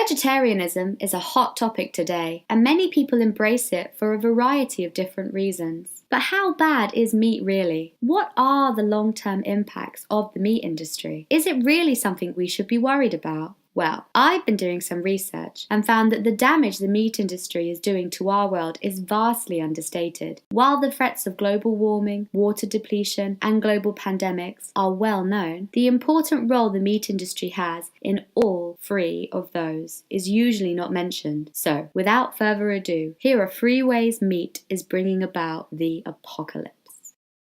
Vegetarianism is a hot topic today, and many people embrace it for a variety of different reasons. But how bad is meat really? What are the long-term impacts of the meat industry? Is it really something we should be worried about? Well, I've been doing some research and found that the damage the meat industry is doing to our world is vastly understated. While the threats of global warming, water depletion, and global pandemics are well known, the important role the meat industry has in all three of those is usually not mentioned. So, without further ado, here are 3 ways meat is bringing about the apocalypse.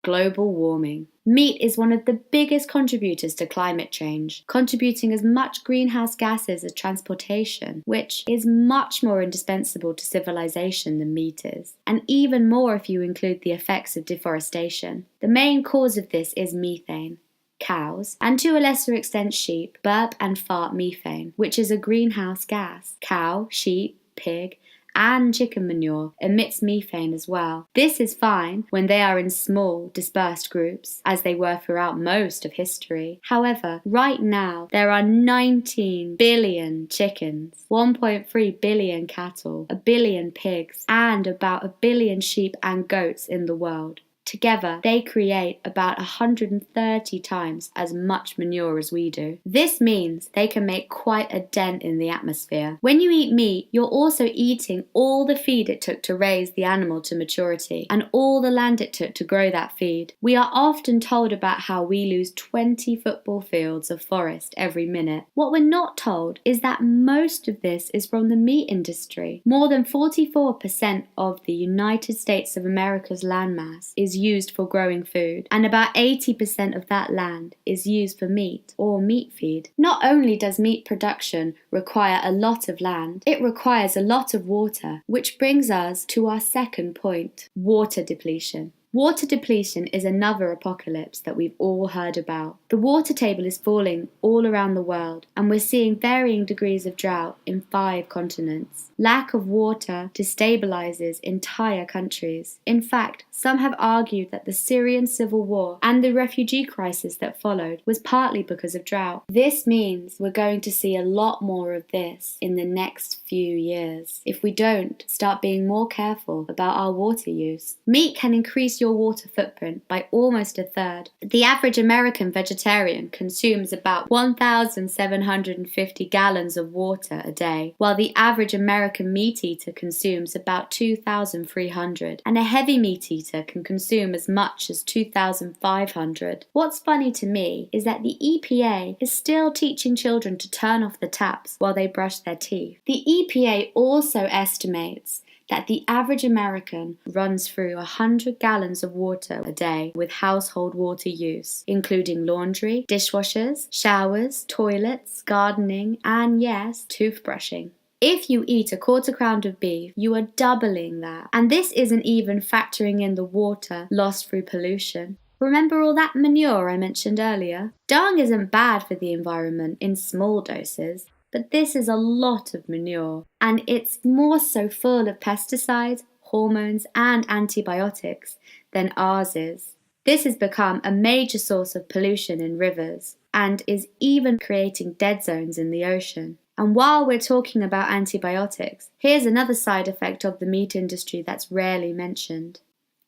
Global warming. Meat is one of the biggest contributors to climate change, contributing as much greenhouse gases as transportation, which is much more indispensable to civilization than meat is, and even more if you include the effects of deforestation. The main cause of this is methane. Cows, and to a lesser extent sheep, burp and fart methane, which is a greenhouse gas. Cow, sheep, pig, and chicken manure emits methane as well. This is fine when they are in small, dispersed groups, as they were throughout most of history. However, right now, there are 19 billion chickens, 1.3 billion cattle, a billion pigs, and about a billion sheep and goats in the world. Together, they create about 130 times as much manure as we do. This means they can make quite a dent in the atmosphere. When you eat meat, you're also eating all the feed it took to raise the animal to maturity and all the land it took to grow that feed. We are often told about how we lose 20 football fields of forest every minute. What we're not told is that most of this is from the meat industry. More than 44% of the United States of America's landmass is used for growing food, and about 80% of that land is used for meat or meat feed. Not only does meat production require a lot of land, it requires a lot of water, which brings us to our second point: water depletion. Water depletion is another apocalypse that we've all heard about. The water table is falling all around the world, and we're seeing varying degrees of drought in 5 continents. Lack of water destabilizes entire countries. In fact, some have argued that the Syrian civil war and the refugee crisis that followed was partly because of drought. This means we're going to see a lot more of this in the next few years if we don't start being more careful about our water use. Meat can increase your water footprint by almost a third. The average American vegetarian consumes about 1,750 gallons of water a day, while the average American meat eater consumes about 2,300, and a heavy meat eater can consume as much as 2,500. What's funny to me is that the EPA is still teaching children to turn off the taps while they brush their teeth. The EPA also estimates that the average American runs through 100 gallons of water a day with household water use, including laundry, dishwashers, showers, toilets, gardening, and yes, toothbrushing. If you eat a quarter pound of beef, you are doubling that. And this isn't even factoring in the water lost through pollution. Remember all that manure I mentioned earlier? Dung isn't bad for the environment in small doses, but this is a lot of manure, and it's more so full of pesticides, hormones, and antibiotics than ours is. This has become a major source of pollution in rivers, and is even creating dead zones in the ocean. And while we're talking about antibiotics, here's another side effect of the meat industry that's rarely mentioned: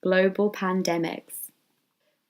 global pandemics.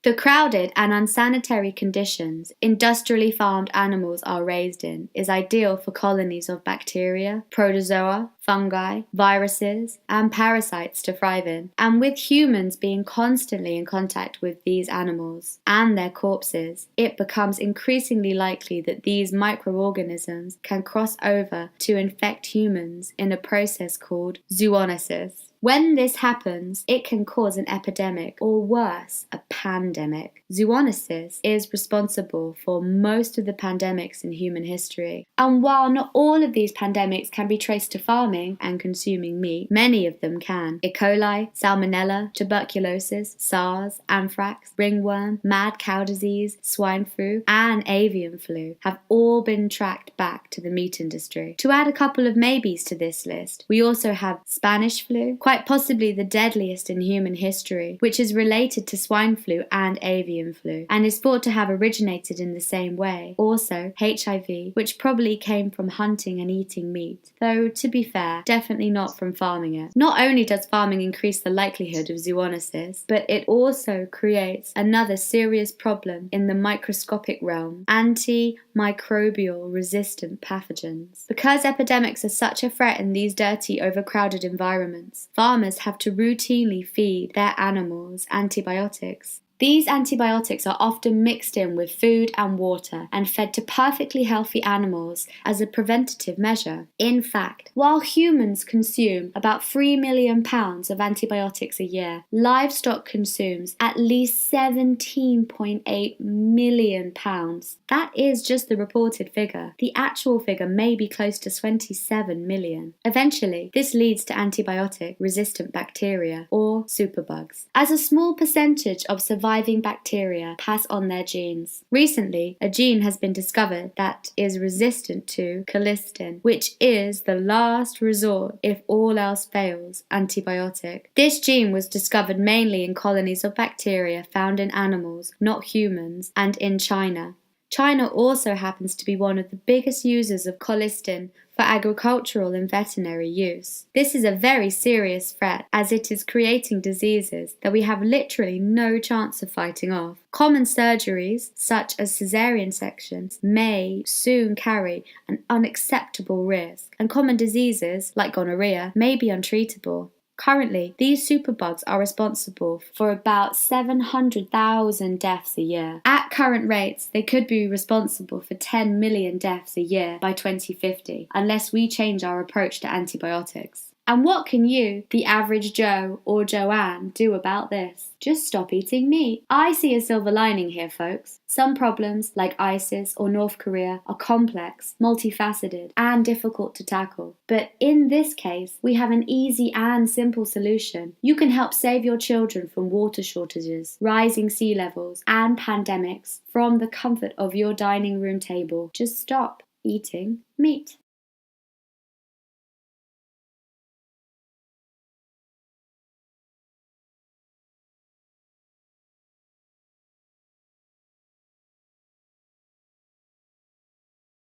The crowded and unsanitary conditions industrially farmed animals are raised in is ideal for colonies of bacteria, protozoa, fungi, viruses, and parasites to thrive in. And with humans being constantly in contact with these animals and their corpses, it becomes increasingly likely that these microorganisms can cross over to infect humans in a process called zoonosis. When this happens, it can cause an epidemic, or worse, a pandemic. Zoonosis is responsible for most of the pandemics in human history. And while not all of these pandemics can be traced to farming and consuming meat, many of them can. E. coli, salmonella, tuberculosis, SARS, anthrax, ringworm, mad cow disease, swine flu, and avian flu have all been tracked back to the meat industry. To add a couple of maybes to this list, we also have Spanish flu, quite quite possibly the deadliest in human history, which is related to swine flu and avian flu, and is thought to have originated in the same way. Also, HIV, which probably came from hunting and eating meat, though, to be fair, definitely not from farming it. Not only does farming increase the likelihood of zoonosis, but it also creates another serious problem in the microscopic realm: antimicrobial resistant pathogens. Because epidemics are such a threat in these dirty, overcrowded environments, farmers have to routinely feed their animals antibiotics. These antibiotics are often mixed in with food and water and fed to perfectly healthy animals as a preventative measure. In fact, while humans consume about 3 million pounds of antibiotics a year, livestock consumes at least 17.8 million pounds. That is just the reported figure. The actual figure may be close to 27 million. Eventually, this leads to antibiotic-resistant bacteria, or superbugs. As a small percentage of surviving bacteria pass on their genes. Recently, a gene has been discovered that is resistant to colistin, which is the last resort, if all else fails, antibiotic. This gene was discovered mainly in colonies of bacteria found in animals, not humans, and in China. China also happens to be one of the biggest users of colistin for agricultural and veterinary use. This is a very serious threat, as it is creating diseases that we have literally no chance of fighting off. Common surgeries, such as caesarean sections, may soon carry an unacceptable risk, and common diseases, like gonorrhea, may be untreatable. Currently, these superbugs are responsible for about 700,000 deaths a year. At current rates, they could be responsible for 10 million deaths a year by 2050, unless we change our approach to antibiotics. And what can you, the average Joe or Joanne, do about this? Just stop eating meat. I see a silver lining here, folks. Some problems, like ISIS or North Korea, are complex, multifaceted, and difficult to tackle. But in this case, we have an easy and simple solution. You can help save your children from water shortages, rising sea levels, and pandemics from the comfort of your dining room table. Just stop eating meat.